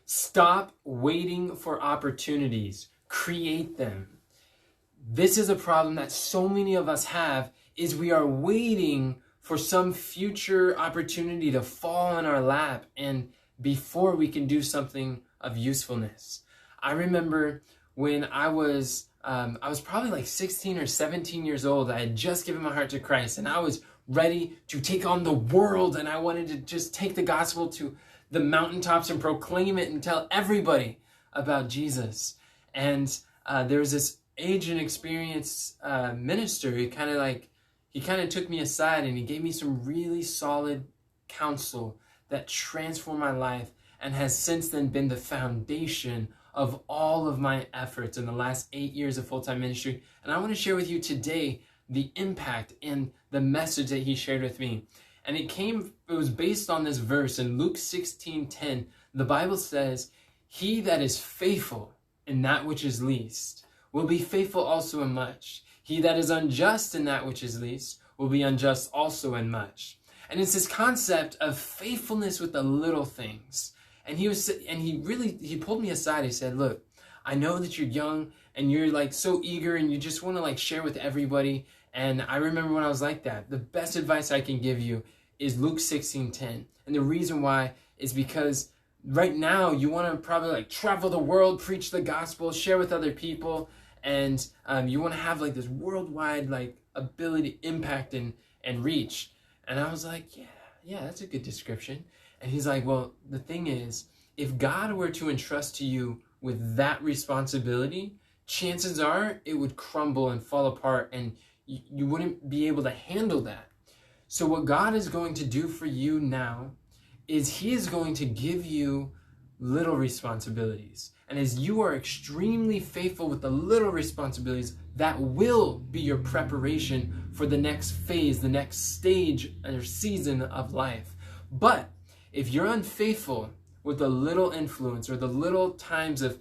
Stop waiting for opportunities. Create them. This is a problem that so many of us have, is we are waiting for some future opportunity to fall in our lap and before we can do something of usefulness. I remember when I was probably like 16 or 17 years old. I had just given my heart to Christ and I was ready to take on the world, and I wanted to just take the gospel to the mountaintops and proclaim it and tell everybody about Jesus. And there was this aged and experienced minister who kind of took me aside and he gave me some really solid counsel that transformed my life and has since then been the foundation of all of my efforts in the last 8 years of full-time ministry. And I want to share with you today the impact and the message that he shared with me. And it was based on this verse in Luke 16:10. The Bible says, "He that is faithful in that which is least will be faithful also in much. He that is unjust in that which is least will be unjust also in much." And it's this concept of faithfulness with the little things. And he pulled me aside. He said, "Look, I know that you're young and you're like so eager and you just want to like share with everybody. And I remember when I was like that. The best advice I can give you is Luke 16:10. And the reason why is because right now you want to probably like travel the world, preach the gospel, share with other people, and you want to have like this worldwide like ability, impact, and reach." And I was like, yeah, that's a good description. And he's like, "Well, the thing is, if God were to entrust to you with that responsibility, chances are it would crumble and fall apart and you wouldn't be able to handle that. So what God is going to do for you now is he is going to give you little responsibilities. And as you are extremely faithful with the little responsibilities, that will be your preparation for the next phase, the next stage or season of life. But if you're unfaithful with the little influence or the little times of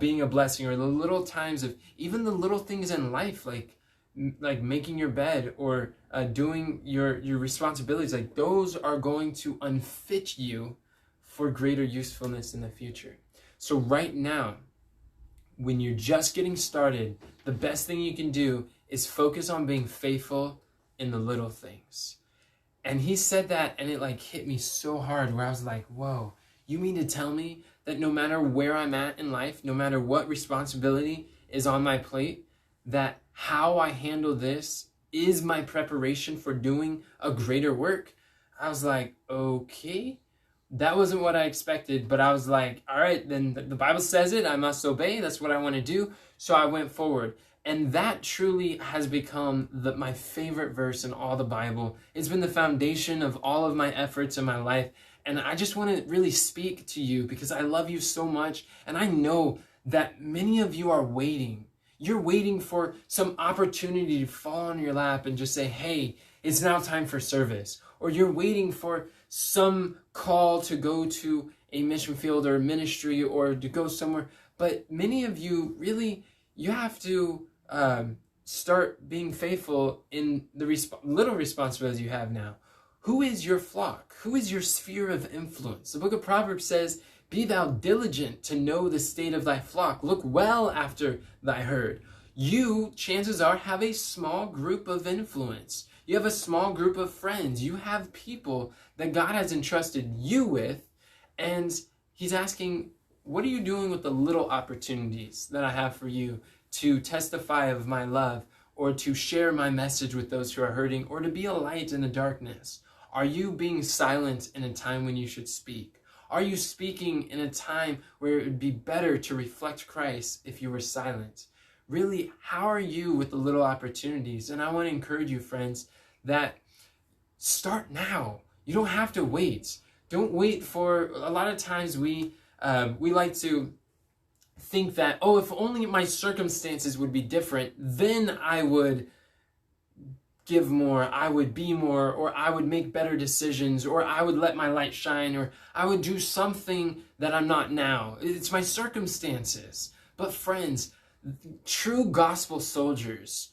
being a blessing, or the little times of even the little things in life, like making your bed or doing your responsibilities, like those are going to unfit you for greater usefulness in the future. So right now, when you're just getting started, the best thing you can do is focus on being faithful in the little things. And he said that, and it like hit me so hard, where I was like, whoa, you mean to tell me that no matter where I'm at in life, no matter what responsibility is on my plate, that how I handle this is my preparation for doing a greater work? I was like, okay, that wasn't what I expected, but I was like, all right, then the Bible says it, I must obey. That's what I want to do. So I went forward. And that truly has become my favorite verse in all the Bible. It's been the foundation of all of my efforts in my life. And I just want to really speak to you because I love you so much. And I know that many of you are waiting. You're waiting for some opportunity to fall on your lap and just say, hey, it's now time for service. Or you're waiting for some call to go to a mission field or ministry or to go somewhere. But many of you really, you have to start being faithful in the little responsibilities you have now. Who is your flock? Who is your sphere of influence? The book of Proverbs says, "Be thou diligent to know the state of thy flock. Look well after thy herd." You, chances are, have a small group of influence. You have a small group of friends. You have people that God has entrusted you with. And he's asking, what are you doing with the little opportunities that I have for you to testify of my love, or to share my message with those who are hurting, or to be a light in the darkness? Are you being silent in a time when you should speak? Are you speaking in a time where it would be better to reflect Christ if you were silent? Really, how are you with the little opportunities? And I want to encourage you, friends, that start now. You don't have to wait. Don't wait for, a lot of times we like to think that, oh, if only my circumstances would be different, then I would give more, I would be more, or I would make better decisions, or I would let my light shine, or I would do something that I'm not now. It's my circumstances. But friends, true gospel soldiers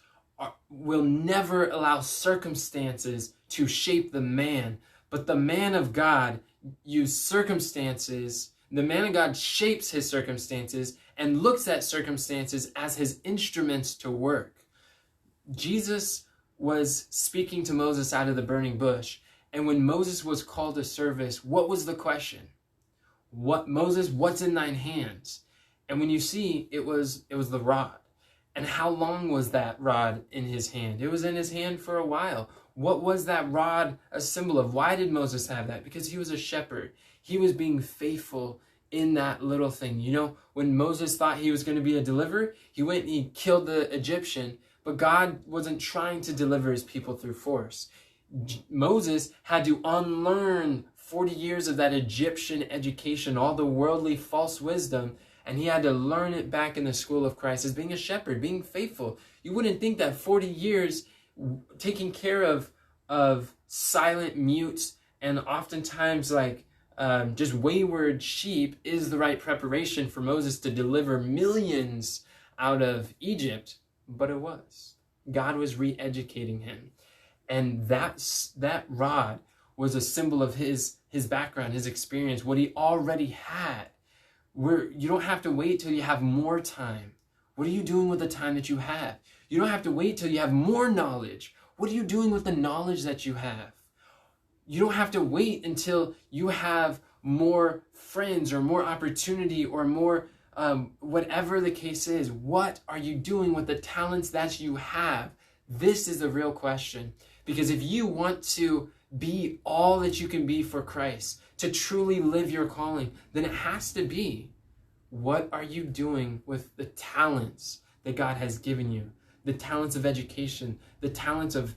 will never allow circumstances to shape the man, but the man of God used circumstances The man of God shapes his circumstances and looks at circumstances as his instruments to work. Jesus was speaking to Moses out of the burning bush. And when Moses was called to service, what was the question? Moses, what's in thine hands? And when you see, it was the rod. And how long was that rod in his hand? It was in his hand for a while. What was that rod a symbol of? Why did Moses have that? Because he was a shepherd. He was being faithful in that little thing. You know, when Moses thought he was going to be a deliverer, he went and he killed the Egyptian, but God wasn't trying to deliver his people through force. Moses had to unlearn 40 years of that Egyptian education, all the worldly false wisdom, and he had to learn it back in the school of Christ as being a shepherd, being faithful. You wouldn't think that 40 years taking care of silent mutes and oftentimes just wayward sheep is the right preparation for Moses to deliver millions out of Egypt, but it was. God was re-educating him. And that rod was a symbol of his background, his experience, what he already had. You don't have to wait till you have more time. What are you doing with the time that you have? You don't have to wait till you have more knowledge. What are you doing with the knowledge that you have? You don't have to wait until you have more friends or more opportunity or more whatever the case is. What are you doing with the talents that you have? This is the real question. Because if you want to be all that you can be for Christ, to truly live your calling, then it has to be, what are you doing with the talents that God has given you? The talents of education, the talents of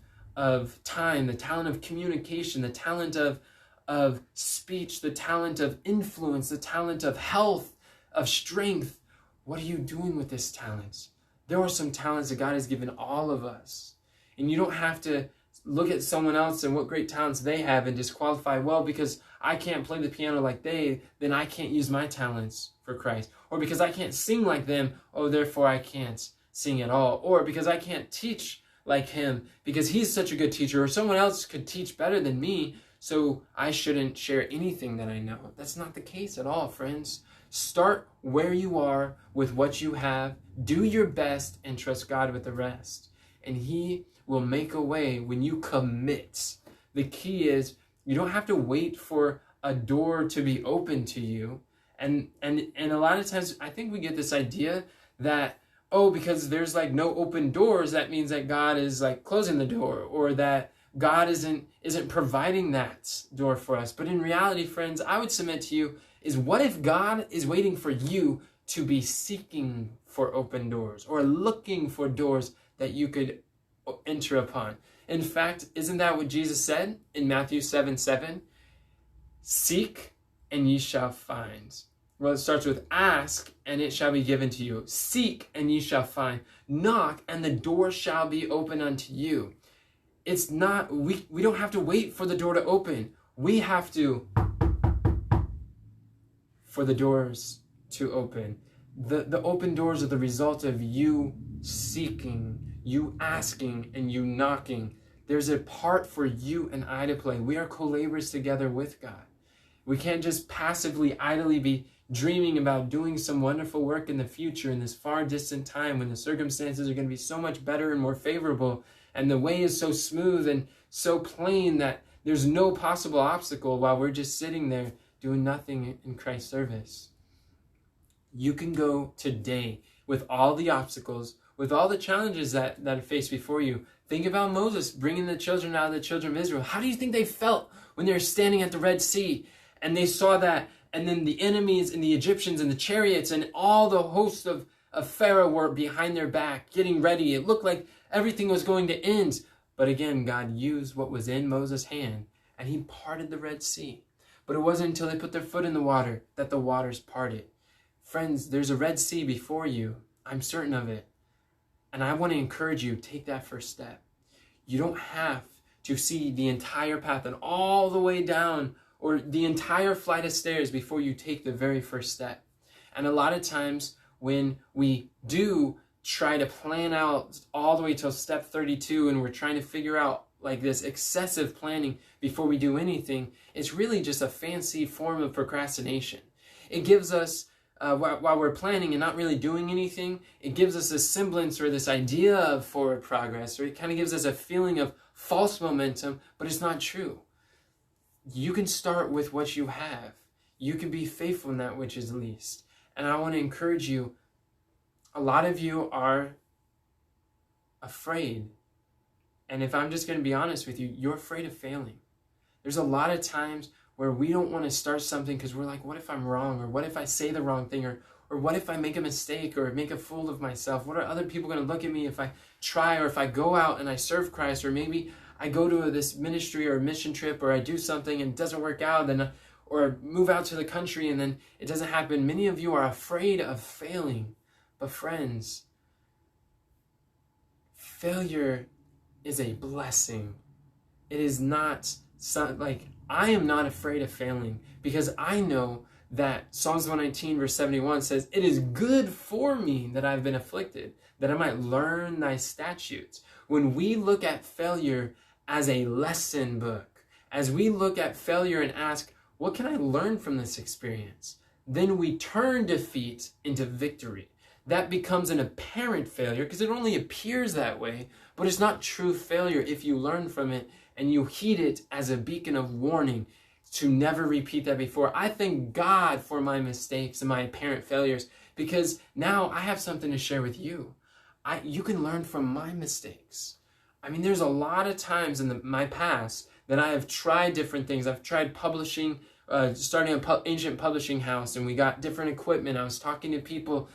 time, the talent of communication, the talent of speech, the talent of influence, the talent of health, of strength. What are you doing with this talents? There are some talents that God has given all of us. And you don't have to look at someone else and what great talents they have and disqualify, well, because I can't play the piano like they, then I can't use my talents for Christ. Or because I can't sing like them, oh, therefore I can't sing at all. Or because I can't teach like him, because he's such a good teacher, or someone else could teach better than me, so I shouldn't share anything that I know. That's not the case at all, friends. Start where you are with what you have. Do your best and trust God with the rest. And he will make a way when you commit. The key is you don't have to wait for a door to be open to you. And a lot of times I think we get this idea that, oh, because there's like no open doors, that means that God is like closing the door, or that God isn't providing that door for us. But in reality, friends, I would submit to you is, what if God is waiting for you to be seeking for open doors or looking for doors that you could enter upon? In fact, isn't that what Jesus said in Matthew 7:7? Seek and ye shall find. Well, it starts with ask and it shall be given to you. Seek and ye shall find. Knock and the door shall be open unto you. It's not, we don't have to wait for the door to open. We have to for the doors to open. The open doors are the result of you seeking, you asking, and you knocking. There's a part for you and I to play. We are co-laborers together with God. We can't just passively, idly be dreaming about doing some wonderful work in the future in this far distant time when the circumstances are going to be so much better and more favorable, and the way is so smooth and so plain that there's no possible obstacle, while we're just sitting there doing nothing in Christ's service. You can go today with all the obstacles, with all the challenges that are faced before you. Think about Moses bringing the children out of the children of Israel. How do you think they felt when they were standing at the Red Sea and they saw that, and then the enemies and the Egyptians and the chariots and all the hosts of Pharaoh were behind their back, getting ready? It looked like everything was going to end. But again, God used what was in Moses' hand, and he parted the Red Sea. But it wasn't until they put their foot in the water that the waters parted. Friends, there's a Red Sea before you. I'm certain of it. And I want to encourage you, take that first step. You don't have to see the entire path and all the way down, or the entire flight of stairs, before you take the very first step. And a lot of times when we do try to plan out all the way till step 32, and we're trying to figure out like this excessive planning before we do anything, it's really just a fancy form of procrastination. It gives us, while we're planning and not really doing anything, it gives us a semblance or this idea of forward progress, or it kind of gives us a feeling of false momentum, but it's not true. You can start with what you have. You can be faithful in that which is least. And I want to encourage you, a lot of you are afraid. And if I'm just going to be honest with you, you're afraid of failing. There's a lot of times where we don't want to start something because we're like, what if I'm wrong? Or what if I say the wrong thing? Or what if I make a mistake or make a fool of myself? What are other people going to look at me if I try, or if I go out and I serve Christ, or maybe I go to this ministry or mission trip, or I do something and it doesn't work out, or move out to the country and then it doesn't happen. Many of you are afraid of failing. But friends, failure is a blessing. It is not like, I am not afraid of failing, because I know that Psalms 119 verse 71 says, it is good for me that I've been afflicted, that I might learn thy statutes. When we look at failure as a lesson book, as we look at failure and ask, what can I learn from this experience? Then we turn defeat into victory. That becomes an apparent failure because it only appears that way, but it's not true failure if you learn from it and you heed it as a beacon of warning to never repeat that before. I thank God for my mistakes and my apparent failures, because now I have something to share with you. You can learn from my mistakes. I mean, there's a lot of times in my past that I have tried different things. I've tried publishing, starting an ancient publishing house, and we got different equipment. I was talking to people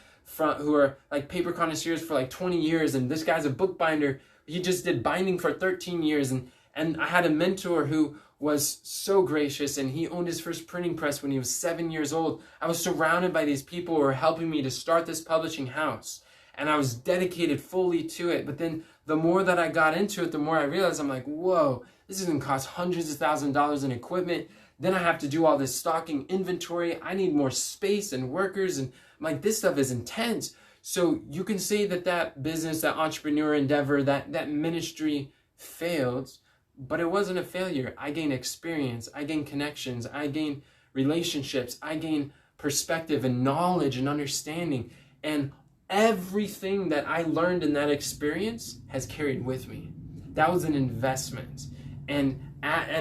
who are like paper connoisseurs for like 20 years, and this guy's a bookbinder. He just did binding for 13 years, and I had a mentor who was so gracious, and he owned his first printing press when he was 7 years old. I was surrounded by these people who were helping me to start this publishing house, and I was dedicated fully to it. But then the more that I got into it, the more I realized, I'm like, whoa, this is going to cost hundreds of thousands of dollars in equipment. Then I have to do all this stocking inventory. I need more space and workers, and I'm like, this stuff is intense. So you can say that business, that entrepreneur endeavor, that ministry failed, but it wasn't a failure. I gained experience, I gained connections, I gained relationships, I gained perspective and knowledge and understanding. And everything that I learned in that experience has carried with me. That was an investment. And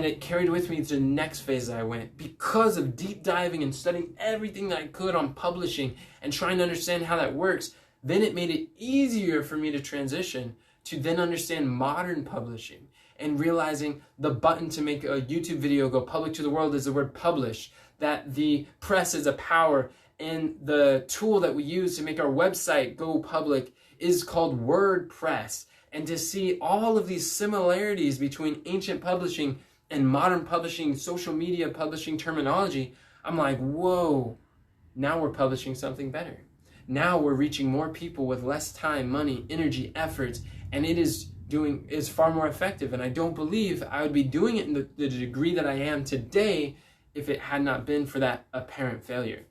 it carried with me to the next phase that I went, because of deep diving and studying everything that I could on publishing and trying to understand how that works. Then it made it easier for me to transition to then understand modern publishing, and realizing the button to make a YouTube video go public to the world is the word publish, that the press is a power, and the tool that we use to make our website go public is called WordPress. And to see all of these similarities between ancient publishing and modern publishing, social media publishing terminology, I'm like, whoa, now we're publishing something better. Now we're reaching more people with less time, money, energy, efforts, and it is far more effective. And I don't believe I would be doing it in the degree that I am today if it had not been for that apparent failure.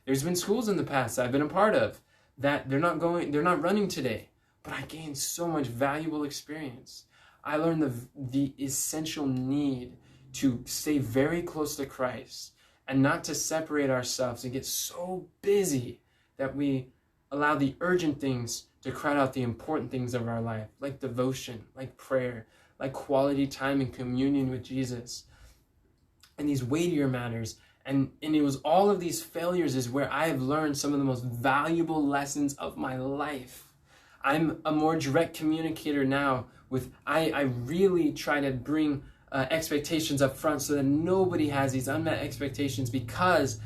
There's been schools in the past I've been a part of that they're not running today, but I gained so much valuable experience. I learned the essential need to stay very close to Christ and not to separate ourselves and get so busy that we allow the urgent things to crowd out the important things of our life, like devotion, like prayer, like quality time and communion with Jesus, and these weightier matters. And it was all of these failures is where I have learned some of the most valuable lessons of my life. I'm a more direct communicator now. I really try to bring expectations up front so that nobody has these unmet expectations, because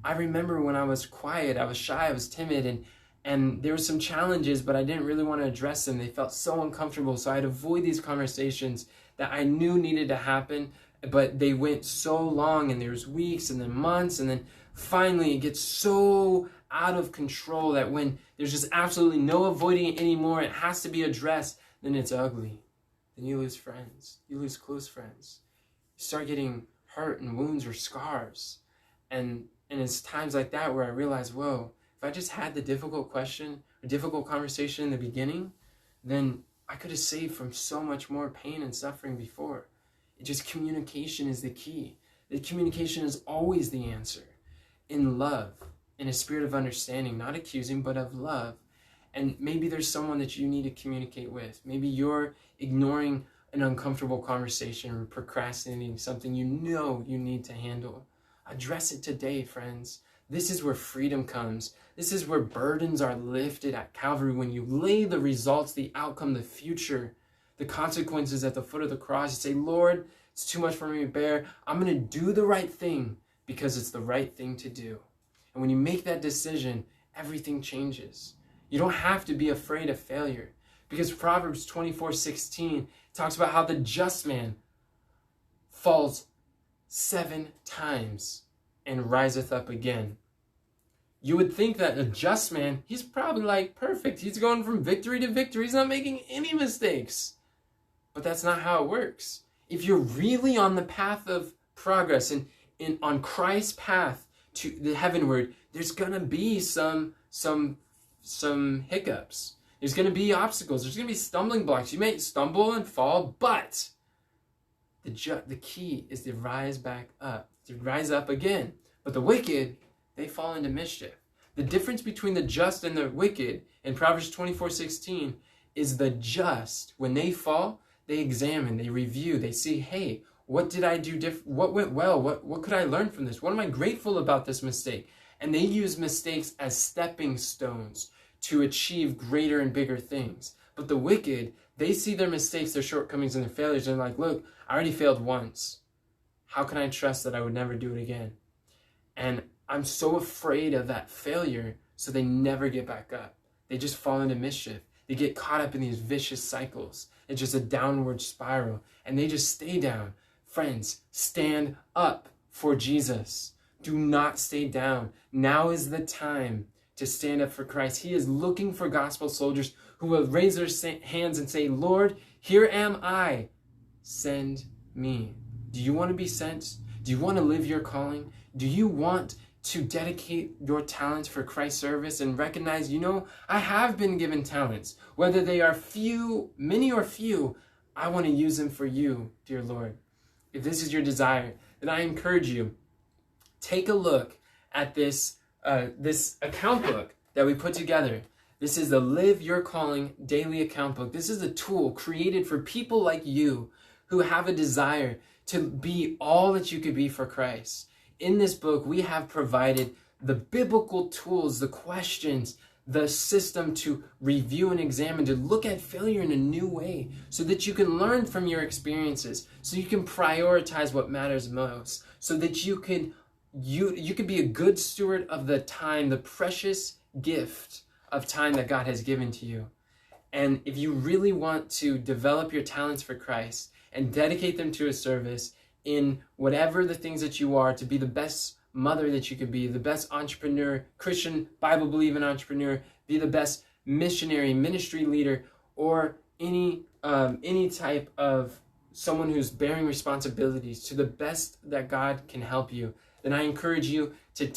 I remember when I was quiet, I was shy, I was timid, and there were some challenges, but I didn't really want to address them. They felt so uncomfortable, so I'd avoid these conversations that I knew needed to happen, but they went so long, and there was weeks and then months, and then finally it gets so out of control that when there's just absolutely no avoiding it anymore, it has to be addressed, then it's ugly. Then you lose friends. You lose close friends. You start getting hurt and wounds or scars. And it's times like that where I realize, whoa, if I just had the difficult question or difficult conversation in the beginning, then I could have saved from so much more pain and suffering before. Communication is the key. The communication is always the answer. in love, in a spirit of understanding, not accusing, but of love. And maybe there's someone that you need to communicate with. Maybe you're ignoring an uncomfortable conversation or procrastinating something you know you need to handle. Address it today, friends. This is where freedom comes. This is where burdens are lifted at Calvary, when you lay the results, the outcome, the future, the consequences at the foot of the cross. You say, Lord, it's too much for me to bear. I'm going to do the right thing because it's the right thing to do. And when you make that decision, everything changes. You don't have to be afraid of failure, because Proverbs 24:16 talks about how the just man falls 7 times and riseth up again. You would think that a just man, he's probably like perfect. He's going from victory to victory. He's not making any mistakes. But that's not how it works. If you're really on the path of progress and on Christ's path to the heavenward, there's gonna be some hiccups. There's gonna be obstacles. There's gonna be stumbling blocks. You may stumble and fall, but the key is to rise back up, to rise up again. But the wicked, they fall into mischief. The difference between the just and the wicked in Proverbs 24:16 is the just, when they fall, they examine, they review, they see, hey, what did I do different? What went well? What could I learn from this? What am I grateful about this mistake? And they use mistakes as stepping stones to achieve greater and bigger things. But the wicked, they see their mistakes, their shortcomings, and their failures, and they're like, look, I already failed once. How can I trust that I would never do it again? And I'm so afraid of that failure, so they never get back up. They just fall into mischief. They get caught up in these vicious cycles. It's just a downward spiral, and they just stay down. Friends, stand up for Jesus. Do not stay down. Now is the time to stand up for Christ. He is looking for gospel soldiers who will raise their hands and say, Lord, here am I. Send me. Do you want to be sent? Do you want to live your calling? Do you want to dedicate your talents for Christ's service and recognize, I have been given talents, whether they are few, many or few, I want to use them for you, dear Lord. If this is your desire, then I encourage you, take a look at this account book that we put together. This is the Live Your Calling Daily Account Book. This is a tool created for people like you who have a desire to be all that you could be for Christ. In this book, we have provided the biblical tools, the questions, the system to review and examine, to look at failure in a new way so that you can learn from your experiences, so you can prioritize what matters most, so that you could be a good steward of the time, the precious gift of time that God has given to you. And if you really want to develop your talents for Christ and dedicate them to a service in whatever the things that you are, to be the best mother that you could be, the best entrepreneur, Christian, Bible-believing entrepreneur, be the best missionary, ministry leader, or any type of someone who's bearing responsibilities to the best that God can help you, then I encourage you to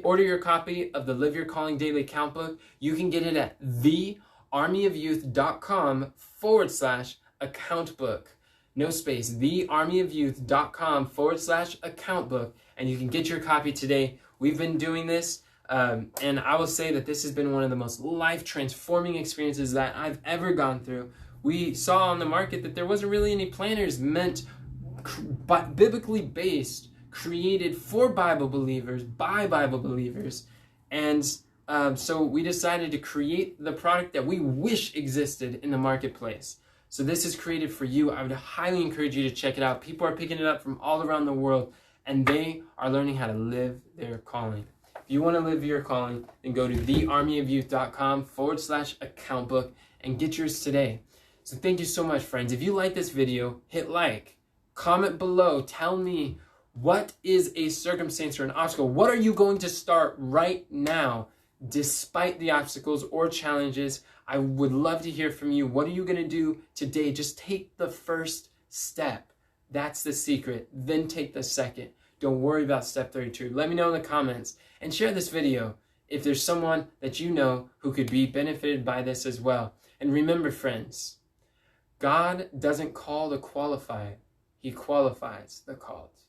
order your copy of the Live Your Calling Daily Account Book. You can get it at thearmyofyouth.com/account book. No space, thearmyofyouth.com/account book, and you can get your copy today. We've been doing this, and I will say that this has been one of the most life-transforming experiences that I've ever gone through. We saw on the market that there wasn't really any planners biblically based, created for Bible believers, by Bible believers, and so we decided to create the product that we wish existed in the marketplace. So this is created for you. I would highly encourage you to check it out. People are picking it up from all around the world, and they are learning how to live their calling. If you want to live your calling, then go to thearmyofyouth.com/account book and get yours today. So thank you so much, friends. If you like this video, hit like, comment below, tell me, what is a circumstance or an obstacle? What are you going to start right now, despite the obstacles or challenges? I would love to hear from you. What are you going to do today? Just take the first step. That's the secret. Then take the second. Don't worry about step 32. Let me know in the comments and share this video if there's someone that you know who could be benefited by this as well. And remember, friends, God doesn't call the qualified. He qualifies the called.